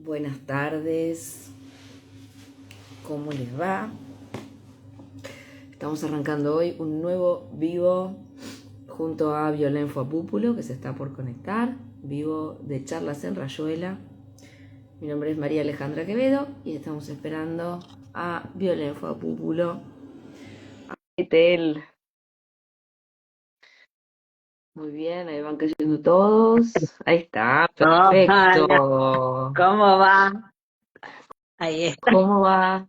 Buenas tardes, ¿cómo les va? Estamos arrancando hoy un nuevo vivo junto a Violén Fuapúpulo, que se está por conectar, vivo de charlas en Rayuela. Mi nombre es María Alejandra Quevedo y estamos esperando a Violén Fuapúpulo. Muy bien, ahí van cayendo todos. Ahí está, Hola, perfecto. ¿cómo va? Ahí está. ¿Cómo va?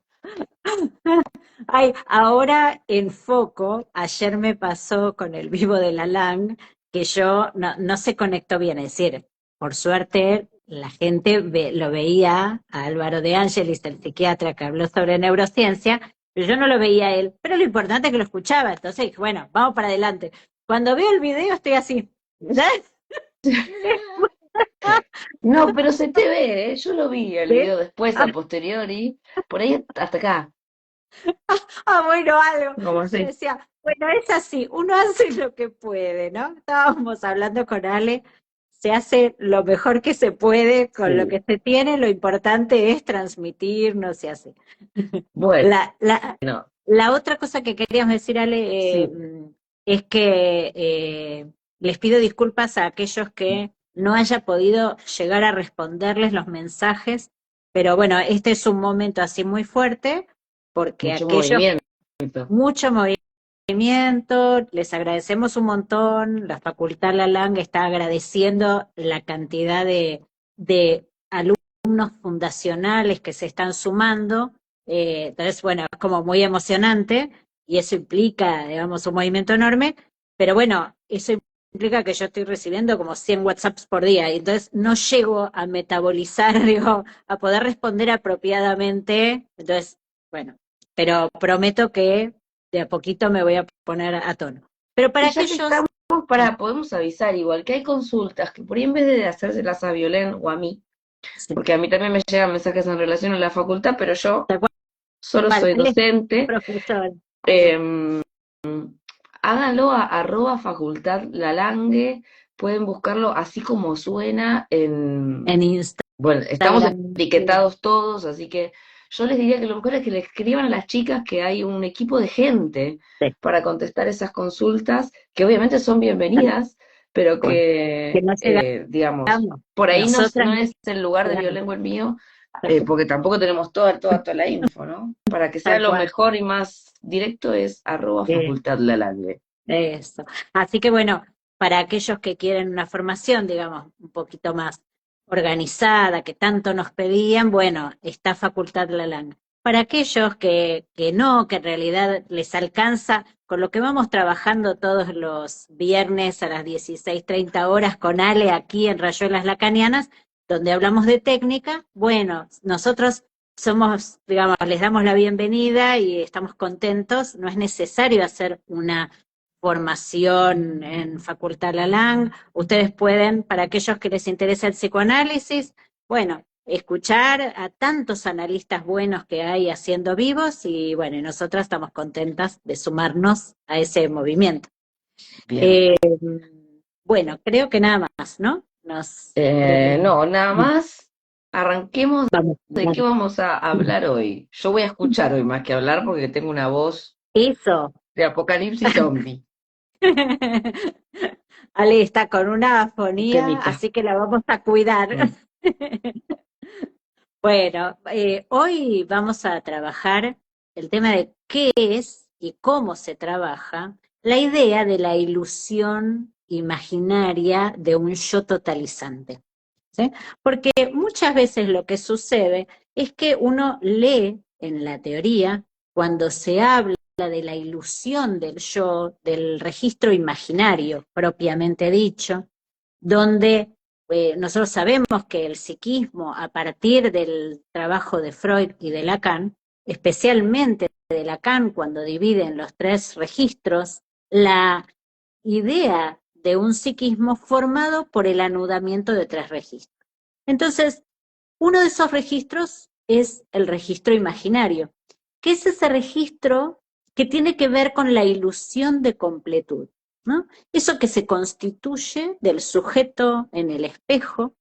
Ay, ahora enfoco, ayer me pasó con el vivo de la LAN que yo no se conectó bien, es decir, por suerte la gente lo veía a Álvaro de Ángelis, el psiquiatra que habló sobre neurociencia, pero yo no lo veía a él, pero lo importante es que lo escuchaba, entonces dije, bueno, vamos para adelante. Cuando veo el video estoy así. No, pero se te ve, ¿eh? Yo lo vi el ¿Sí? video después, a posteriori, por ahí hasta acá, Bueno, algo. como Yo así. decía, bueno, es así, uno hace lo que puede, ¿no? Estábamos hablando con Ale, se hace lo mejor que se puede con lo Sí. que se tiene, lo importante es transmitir, no se hace. Bueno, La, la, la otra cosa que queríamos decir, Ale, sí, es que les pido disculpas a aquellos que no haya podido llegar a responderles los mensajes, pero bueno, este es un momento así muy fuerte, porque mucho aquellos, movimiento. mucho movimiento, les agradecemos un montón, la Facultad Lalang está agradeciendo la cantidad de alumnos fundacionales que se están sumando, entonces, bueno, es como muy emocionante y eso implica, digamos, un movimiento enorme, pero bueno, eso implica que yo estoy recibiendo como 100 WhatsApps por día y entonces no llego a metabolizar, digo, a poder responder apropiadamente, entonces, bueno, pero prometo que de a poquito me voy a poner a tono. Pero para Y ya que aquellos, estamos, podemos avisar igual que hay consultas que por ahí en vez de hacérselas a Violén o a mí, sí, porque a mí también me llegan mensajes en relación a la facultad, pero yo tal solo cual, soy él es docente, profesor eh, háganlo a arroba facultad lalangue, pueden buscarlo así como suena en bueno, estamos Instagram. etiquetados todos, así que yo les diría que lo mejor es que le escriban a las chicas que hay un equipo de gente Sí, para contestar esas consultas, que obviamente son bienvenidas, pero que que, no digamos, llegamos. por ahí no, Nosotras no no es el lugar de llegamos. Violengo el mío, porque tampoco tenemos toda la info, ¿no? Para que sea Tal lo cual. mejor y más directo es arroba Eh, facultad lalangue. Eso. Así que bueno, para aquellos que quieren una formación, digamos, un poquito más organizada, que tanto nos pedían, bueno, está Facultad Lalang. Para aquellos que no, que en realidad les alcanza, con lo que vamos trabajando todos los viernes a las 16:30 con Ale aquí en Rayuelas Lacanianas, donde hablamos de técnica, bueno, nosotros somos, digamos, les damos la bienvenida y estamos contentos. No es necesario hacer una formación en Facultad Lalang. Ustedes pueden, para aquellos que les interesa el psicoanálisis, bueno, escuchar a tantos analistas buenos que hay haciendo vivos y bueno, y nosotras estamos contentas de sumarnos a ese movimiento. Bien. Eh, bueno, creo que nada más, ¿no? Creo que No, nada más. Arranquemos vamos. de qué vamos a hablar hoy. Yo voy a escuchar hoy más que hablar porque tengo una voz Eso. de apocalipsis zombie. Ale está con una afonía, Temita. así que la vamos a cuidar. Mm. Bueno, hoy vamos a trabajar el tema de qué es y cómo se trabaja la idea de la ilusión imaginaria de un yo totalizante. ¿Sí? Porque muchas veces lo que sucede es que uno lee en la teoría, cuando se habla de la ilusión del yo, del registro imaginario propiamente dicho, donde nosotros sabemos que el psiquismo, a partir del trabajo de Freud y de Lacan, especialmente de Lacan, cuando dividen los tres registros, la idea de un psiquismo formado por el anudamiento de tres registros. Entonces, uno de esos registros es el registro imaginario, que es ese registro que tiene que ver con la ilusión de completud, ¿no? Eso que se constituye del sujeto en el espejo,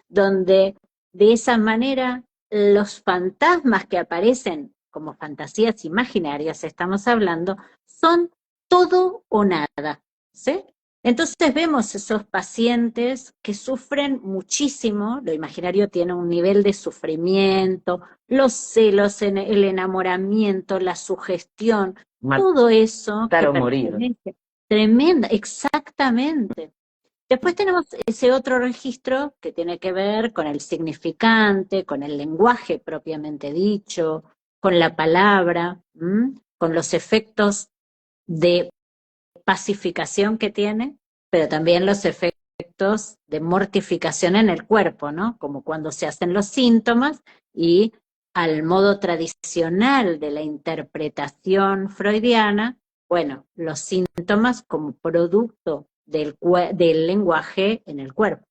donde de esa manera los fantasmas que aparecen como fantasías imaginarias, estamos hablando, son todo o nada, ¿sí? Entonces vemos esos pacientes que sufren muchísimo, lo imaginario tiene un nivel de sufrimiento, los celos, el enamoramiento, la sugestión, todo eso Matar que o morir. pertenece, tremenda, exactamente. Después tenemos ese otro registro que tiene que ver con el significante, con el lenguaje propiamente dicho, con la palabra, con los efectos de pacificación que tiene, pero también los efectos de mortificación en el cuerpo, ¿no? Como cuando se hacen los síntomas y al modo tradicional de la interpretación freudiana, bueno, los síntomas como producto del lenguaje en el cuerpo.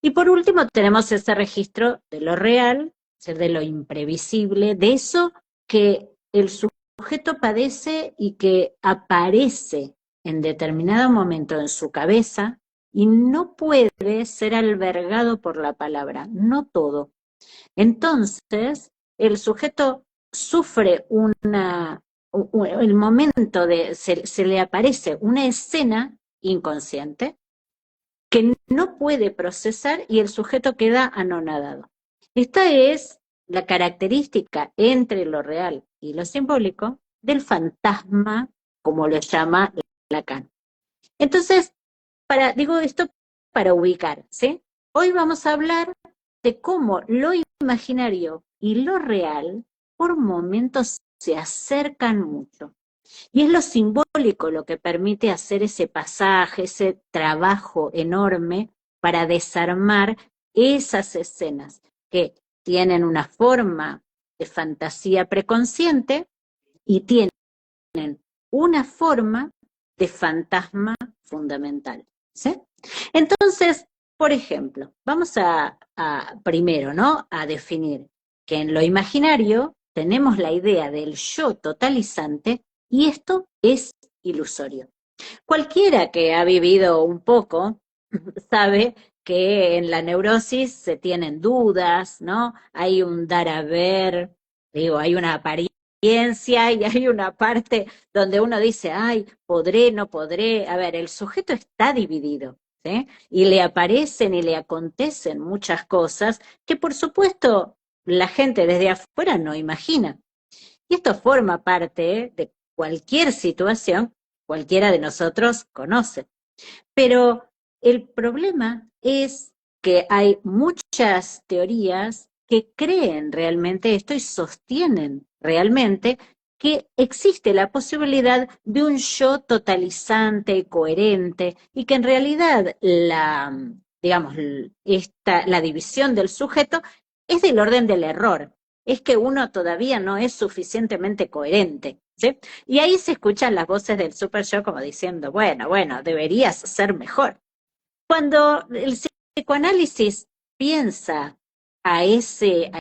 Y por último tenemos ese registro de lo real, de lo imprevisible, de eso que el sujeto padece y que aparece en determinado momento en su cabeza y no puede ser albergado por la palabra, no todo. Entonces, el sujeto sufre el momento se le aparece una escena inconsciente que no puede procesar y el sujeto queda anonadado. Esta es la característica entre lo real y lo simbólico del fantasma, como lo llama Lacan. Entonces, digo esto para ubicar, ¿sí? Hoy vamos a hablar de cómo lo imaginario y lo real por momentos se acercan mucho. Y es lo simbólico lo que permite hacer ese pasaje, ese trabajo enorme para desarmar esas escenas que tienen una forma de fantasía preconsciente y tienen una forma de fantasma fundamental. ¿Sí? Entonces, por ejemplo, vamos primero, ¿no? A definir que en lo imaginario tenemos la idea del yo totalizante y esto es ilusorio. Cualquiera que ha vivido un poco sabe que en la neurosis se tienen dudas, ¿no? Hay un dar a ver, digo, hay una apariencia y hay una parte donde uno dice, ay, podré, no podré. A ver, el sujeto está dividido, ¿sí? Y le aparecen y le acontecen muchas cosas que por supuesto la gente desde afuera no imagina. Y esto forma parte de cualquier situación, cualquiera de nosotros conoce. Pero el problema es que hay muchas teorías que creen realmente esto y sostienen realmente que existe la posibilidad de un yo totalizante, coherente, y que en realidad digamos, la división del sujeto es del orden del error. Es que uno todavía no es suficientemente coherente, ¿sí? Y ahí se escuchan las voces del super yo como diciendo, bueno, deberías ser mejor. Cuando el psicoanálisis piensa a ese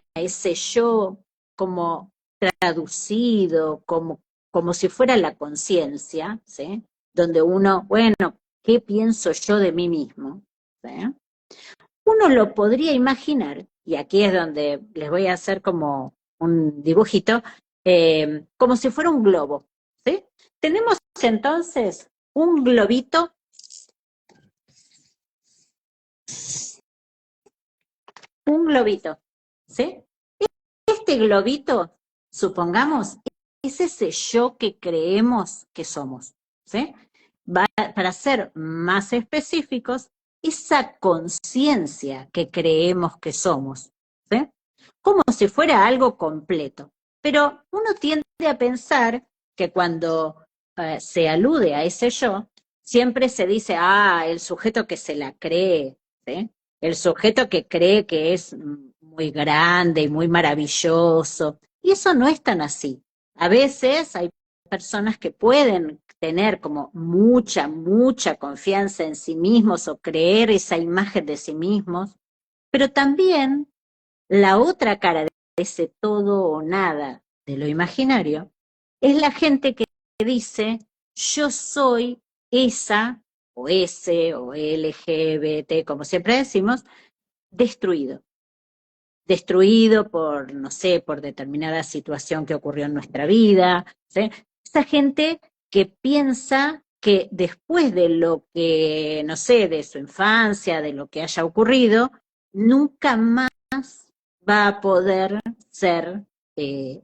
yo como traducido, como si fuera la conciencia, ¿sí? Donde uno, bueno, ¿qué pienso yo de mí mismo? ¿Sí? Uno lo podría imaginar, y aquí es donde les voy a hacer como un dibujito, como si fuera un globo, ¿sí? Tenemos entonces un globito, ¿sí? Este globito, supongamos, es ese yo que creemos que somos, ¿sí? Para ser más específicos, esa conciencia que creemos que somos, ¿sí? Como si fuera algo completo. Pero uno tiende a pensar que cuando se alude a ese yo, siempre se dice, el sujeto que se la cree, ¿sí? El sujeto que cree que es muy grande y muy maravilloso. Y eso no es tan así. A veces hay personas que pueden tener como mucha confianza en sí mismos o creer esa imagen de sí mismos, pero también la otra cara de ese todo o nada de lo imaginario es la gente que dice yo soy esa o ese o LGBT, como siempre decimos, destruido. destruido por, no sé, por determinada situación que ocurrió en nuestra vida, ¿sí? Esa gente que piensa que después de lo que, no sé, de su infancia, de lo que haya ocurrido, nunca más va a poder ser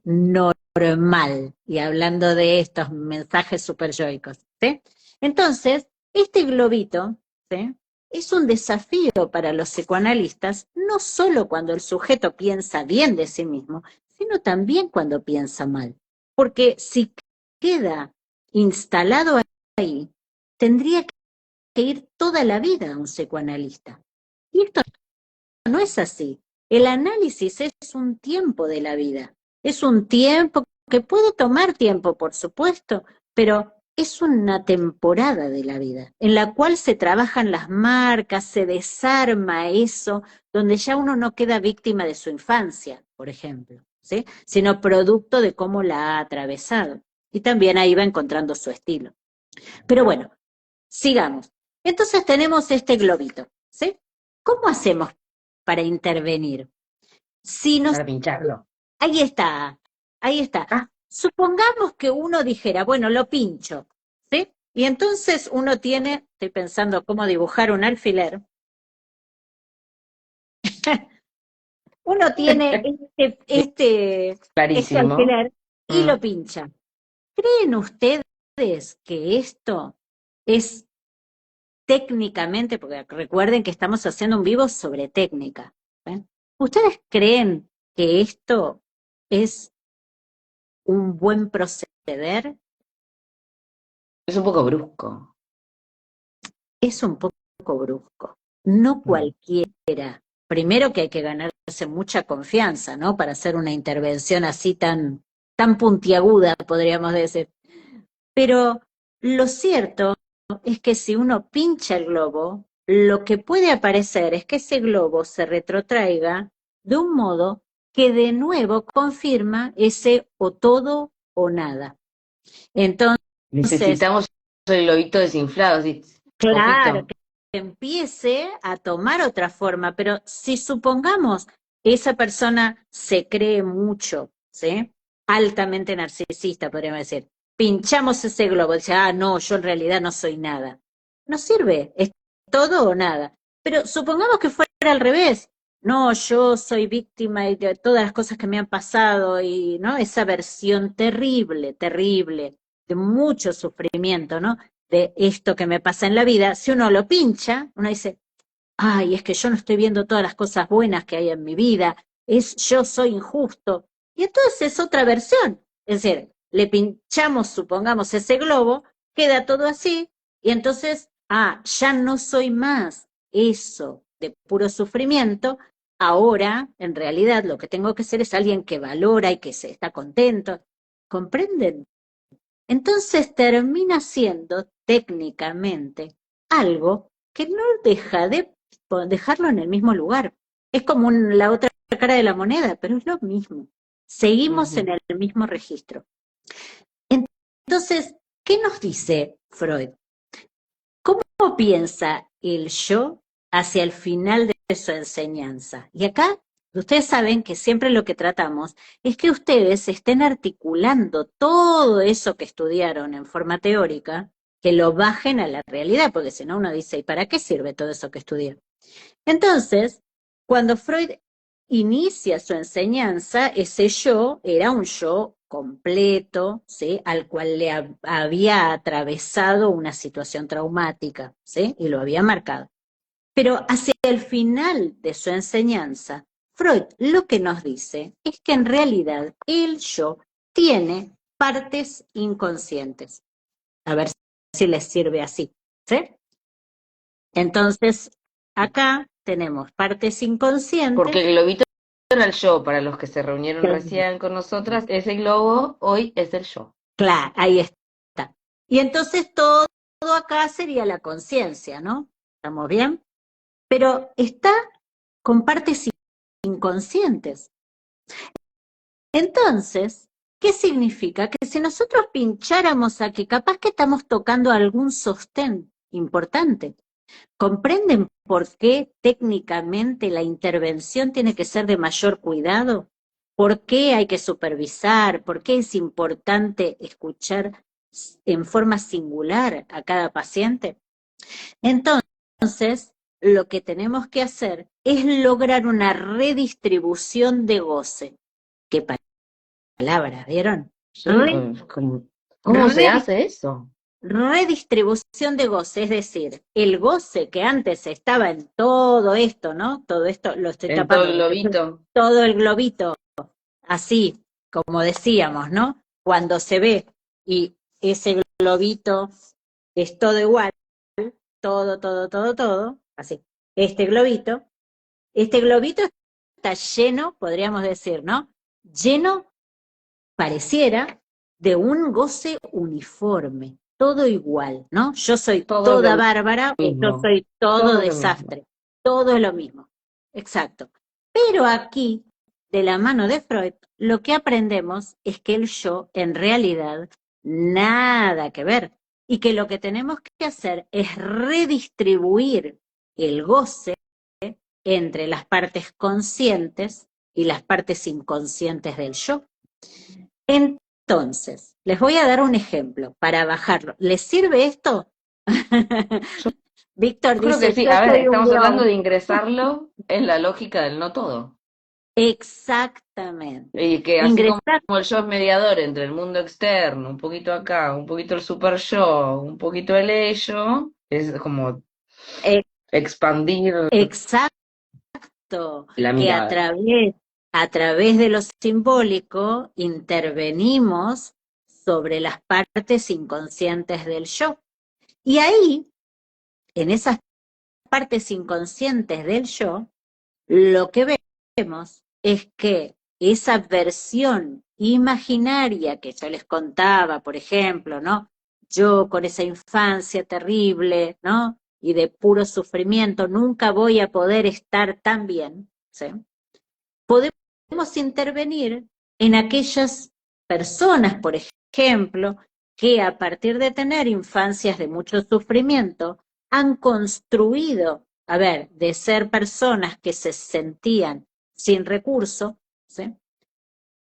normal. Y hablando de estos mensajes superyoicos, ¿sí? Entonces, este globito, ¿sí?, es un desafío para los psicoanalistas, no solo cuando el sujeto piensa bien de sí mismo, sino también cuando piensa mal. Porque si queda instalado ahí, tendría que ir toda la vida a un psicoanalista. Y esto no es así. El análisis es un tiempo de la vida. Es un tiempo que puede tomar tiempo, por supuesto, pero es una temporada de la vida en la cual se trabajan las marcas, se desarma eso, donde ya uno no queda víctima de su infancia, por ejemplo, ¿sí?, sino producto de cómo la ha atravesado. Y también ahí va encontrando su estilo. Pero bueno, sigamos. Entonces tenemos este globito, ¿sí? ¿Cómo hacemos para intervenir? Si nos... Para pincharlo. Ahí está, ahí está. Ah, Supongamos que uno dijera, bueno, lo pincho, ¿sí? Y entonces uno tiene, estoy pensando cómo dibujar un alfiler, uno tiene este clarísimo. alfiler y Mm. lo pincha. ¿Creen ustedes que esto es técnicamente, porque recuerden que estamos haciendo un vivo sobre técnica, ¿eh? ¿Ustedes creen que esto es un buen proceder? Es un poco brusco. Es un poco brusco. No Mm. cualquiera. Primero que hay que ganarse mucha confianza, ¿no?, para hacer una intervención así tan puntiaguda, podríamos decir. Pero lo cierto es que si uno pincha el globo, lo que puede aparecer es que ese globo se retrotraiga de un modo que de nuevo confirma ese o todo o nada. Entonces, Necesitamos el globito desinflado, sí. claro, Ojito. que empiece a tomar otra forma, pero si supongamos esa persona se cree mucho, ¿sí?, altamente narcisista, podríamos decir, pinchamos ese globo, dice, ah, no, yo en realidad no soy nada. No sirve, es todo o nada. Pero supongamos que fuera al revés, no, yo soy víctima de todas las cosas que me han pasado y, ¿no?, esa versión terrible, terrible, de mucho sufrimiento, ¿no?, de esto que me pasa en la vida, si uno lo pincha, uno dice, ay, es que yo no estoy viendo todas las cosas buenas que hay en mi vida, yo soy injusto. Y entonces es otra versión. Es decir, le pinchamos, supongamos, ese globo, queda todo así, y entonces, ya no soy más eso de puro sufrimiento, ahora, en realidad, lo que tengo que ser es alguien que valora y que se está contento. ¿Comprenden? Entonces termina siendo técnicamente algo que no deja de dejarlo en el mismo lugar. Es como la otra cara de la moneda, pero es lo mismo. Seguimos en Ujú. el mismo registro. Entonces, ¿qué nos dice Freud? ¿Cómo piensa el yo hacia el final de su enseñanza? Y acá ustedes saben que siempre lo que tratamos es que ustedes estén articulando todo eso que estudiaron en forma teórica, que lo bajen a la realidad, porque si no uno dice, ¿y para qué sirve todo eso que estudié? Entonces, cuando Freud inicia su enseñanza, ese yo era un yo completo, ¿sí?, al cual le había atravesado una situación traumática, ¿sí?, y lo había marcado. Pero hacia el final de su enseñanza, Freud lo que nos dice es que en realidad el yo tiene partes inconscientes. A ver si les sirve así, ¿sí? Entonces, acá tenemos partes inconscientes. Porque el globito era el yo, para los que se reunieron recién con nosotras, ese globo hoy es el yo. Claro, ahí está. Y entonces todo acá sería la conciencia, ¿no? ¿Estamos bien? Pero está con partes inconscientes. Entonces, ¿qué significa? Que si nosotros pincháramos aquí, capaz que estamos tocando algún sostén importante. ¿Comprenden por qué técnicamente la intervención tiene que ser de mayor cuidado? ¿Por qué hay que supervisar? ¿Por qué es importante escuchar en forma singular a cada paciente? Entonces, lo que tenemos que hacer es lograr una redistribución de goce. ¿Qué palabra, vieron? Sí, ¿cómo se hace eso? Redistribución de goce, es decir, el goce que antes estaba en todo esto, ¿no? Todo esto lo estoy En todo tapando, el globito. todo el globito, así como decíamos, ¿no? Cuando se ve y ese globito es todo igual, todo, así. Este globito está lleno, podríamos decir, ¿no? Lleno, pareciera, de un goce uniforme, todo igual, ¿no? Yo soy Todo toda lo bárbara o yo mismo. soy todo Todo lo mismo. desastre, todo es lo mismo. Exacto. Pero aquí, de la mano de Freud, lo que aprendemos es que el yo, en realidad, nada que ver. Y que lo que tenemos que hacer es redistribuir el goce entre las partes conscientes y las partes inconscientes del yo. Entonces, les voy a dar un ejemplo para bajarlo. ¿Les sirve esto? Yo Víctor creo que dice, sí. yo A ver, soy un estamos tratando de globo. ingresarlo en la lógica del no todo. Exactamente. Y que así como Ingresar, el yo es mediador entre el mundo externo, un poquito acá, un poquito el super yo, un poquito el ello, es como eh, expandir exacto, la que mirada. a través de lo simbólico intervenimos sobre las partes inconscientes del yo. Y ahí, en esas partes inconscientes del yo, lo que vemos es que esa versión imaginaria que yo les contaba, por ejemplo, ¿no? Yo con esa infancia terrible, ¿no? Y de puro sufrimiento, nunca voy a poder estar tan bien, ¿sí? Podemos intervenir en aquellas personas, por ejemplo, que a partir de tener infancias de mucho sufrimiento, han construido, a ver, de ser personas que se sentían sin recurso, ¿sí?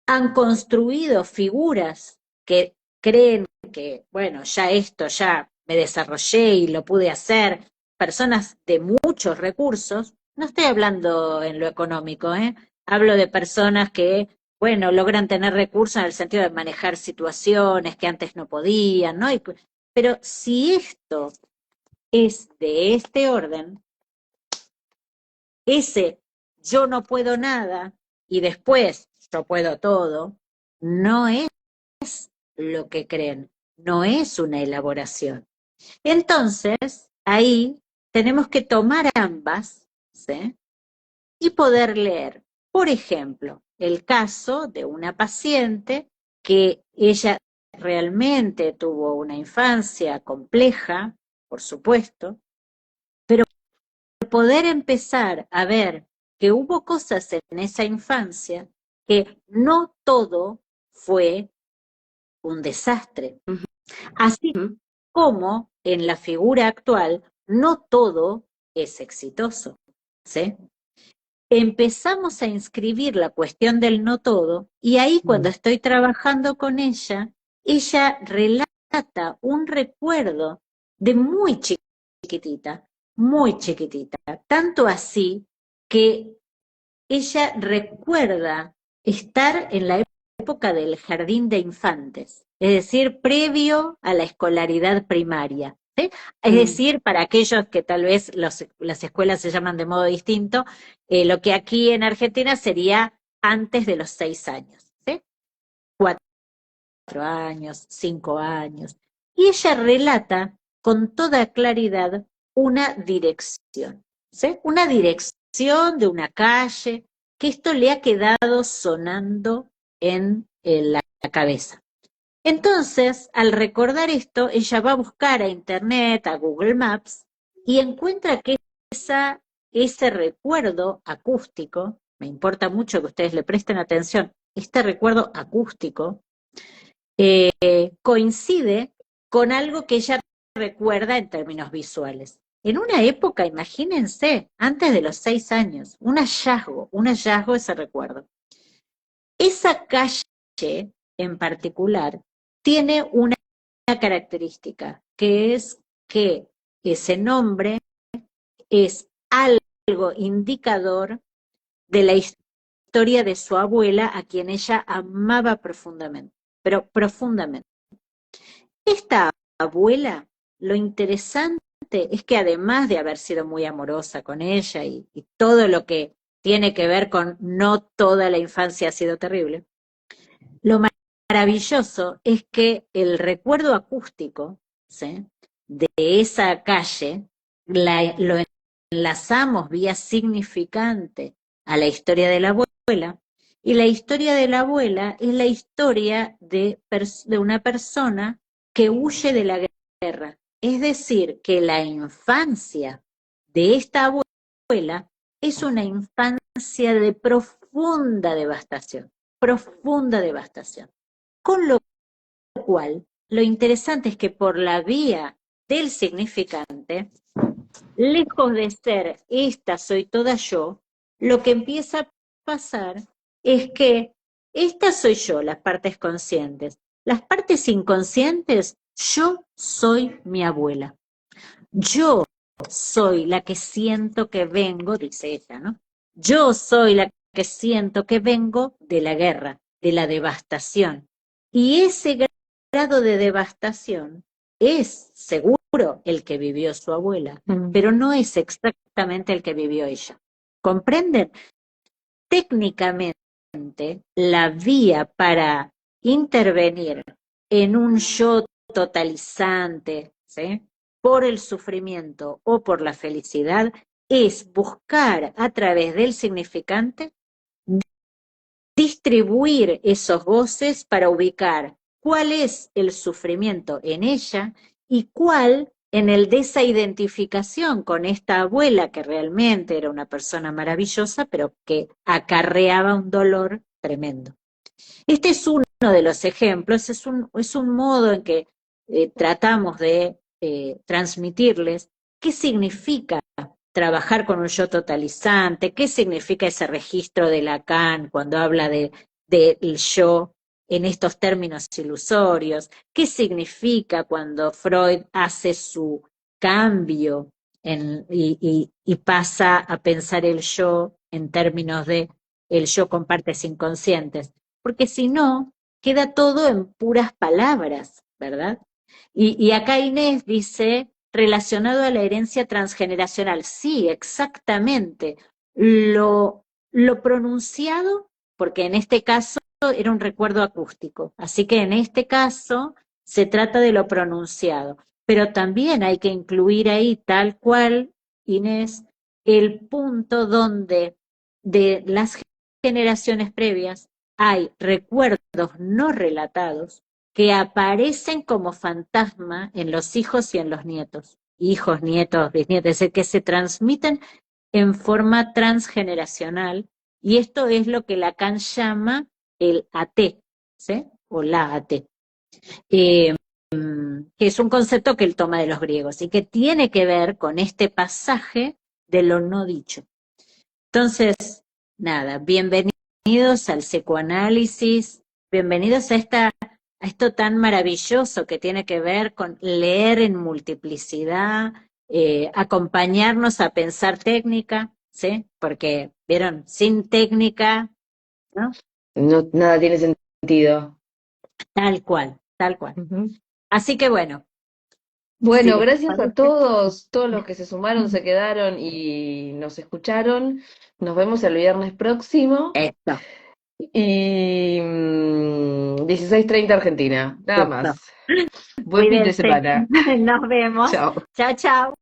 Han construido figuras que creen que, bueno, ya esto, ya me desarrollé y lo pude hacer, personas de muchos recursos, no estoy hablando en lo económico, ¿eh? Hablo de personas que, bueno, logran tener recursos en el sentido de manejar situaciones que antes no podían, ¿no? Pero si esto es de este orden, ese yo no puedo nada y después yo puedo todo, no es lo que creen, no es una elaboración. Entonces, ahí tenemos que tomar ambas, ¿sí? Y poder leer. Por ejemplo, el caso de una paciente que ella realmente tuvo una infancia compleja, por supuesto, pero poder empezar a ver que hubo cosas en esa infancia que no todo fue un desastre. Así Ujú. como en la figura actual no todo es exitoso, ¿sí? Empezamos a inscribir la cuestión del no todo y ahí cuando estoy trabajando con ella relata un recuerdo de muy chiquitita, tanto así que ella recuerda estar en la época del jardín de infantes, es decir, previo a la escolaridad primaria. ¿Sí? Es Mm. decir, para aquellos que tal vez las escuelas se llaman de modo distinto, lo que aquí en Argentina sería antes de los 6 años, ¿sí? 4 años, 5 años. Y ella relata con toda claridad una dirección, ¿sí? Una dirección de una calle, que esto le ha quedado sonando en la cabeza. Entonces, al recordar esto, ella va a buscar a Internet, a Google Maps, y encuentra que ese recuerdo acústico, me importa mucho que ustedes le presten atención, este recuerdo acústico, coincide con algo que ella recuerda en términos visuales. en una época, imagínense, antes de los 6 años, un hallazgo ese recuerdo. Esa calle en particular tiene una característica, que es que ese nombre es algo indicador de la historia de su abuela, a quien ella amaba profundamente, pero profundamente. Esta abuela, lo interesante es que además de haber sido muy amorosa con ella y todo lo que tiene que ver con no toda la infancia ha sido terrible, lo maravilloso es que el recuerdo acústico, ¿sí?, de esa calle lo enlazamos vía significante a la historia de la abuela, y la historia de la abuela es la historia de una persona que huye de la guerra. Es decir, que la infancia de esta abuela es una infancia de profunda devastación. Con lo cual, lo interesante es que por la vía del significante, lejos de ser esta soy toda yo, lo que empieza a pasar es que esta soy yo, las partes conscientes. Las partes inconscientes, yo soy mi abuela. Yo soy la que siento que vengo, dice ella, ¿no? Yo soy la que siento que vengo de la guerra, de la devastación. Y ese grado de devastación es seguro el que vivió su abuela, pero no es exactamente el que vivió ella. ¿Comprenden? Técnicamente, la vía para intervenir en un yo totalizante, ¿sí?, por el sufrimiento o por la felicidad, es buscar a través del significante distribuir esos goces para ubicar cuál es el sufrimiento en ella y cuál en el de esa identificación con esta abuela que realmente era una persona maravillosa, pero que acarreaba un dolor tremendo. Este es uno de los ejemplos, es un modo en que tratamos de transmitirles qué significa trabajar con un yo totalizante, qué significa ese registro de Lacan cuando habla del yo en estos términos ilusorios, qué significa cuando Freud hace su cambio y pasa a pensar el yo en términos de el yo con partes inconscientes, porque si no, queda todo en puras palabras, ¿verdad? Y acá Inés dice, relacionado a la herencia transgeneracional, sí, exactamente, lo pronunciado, porque en este caso era un recuerdo acústico, así que en este caso se trata de lo pronunciado, pero también hay que incluir ahí, tal cual, Inés, el punto donde de las generaciones previas hay recuerdos no relatados que aparecen como fantasma en los hijos y en los nietos, hijos, nietos, bisnietos, es decir, que se transmiten en forma transgeneracional, y esto es lo que Lacan llama el AT, ¿sí?, o la AT, que es un concepto que él toma de los griegos y que tiene que ver con este pasaje de lo no dicho. Entonces, nada, bienvenidos al psicoanálisis, bienvenidos a esto tan maravilloso que tiene que ver con leer en multiplicidad, acompañarnos a pensar técnica, ¿sí? Porque, vieron, sin técnica, ¿no? No, nada tiene sentido. Tal cual, tal cual. Ujú. Así que bueno, si Bueno, les gracias a parece, todos los que se sumaron, se quedaron y nos escucharon. Nos vemos el viernes próximo esto, y 16:30 Argentina, nada esto. más. Buen fin de Cuídense, semana. nos vemos. Chao. Chao, chao.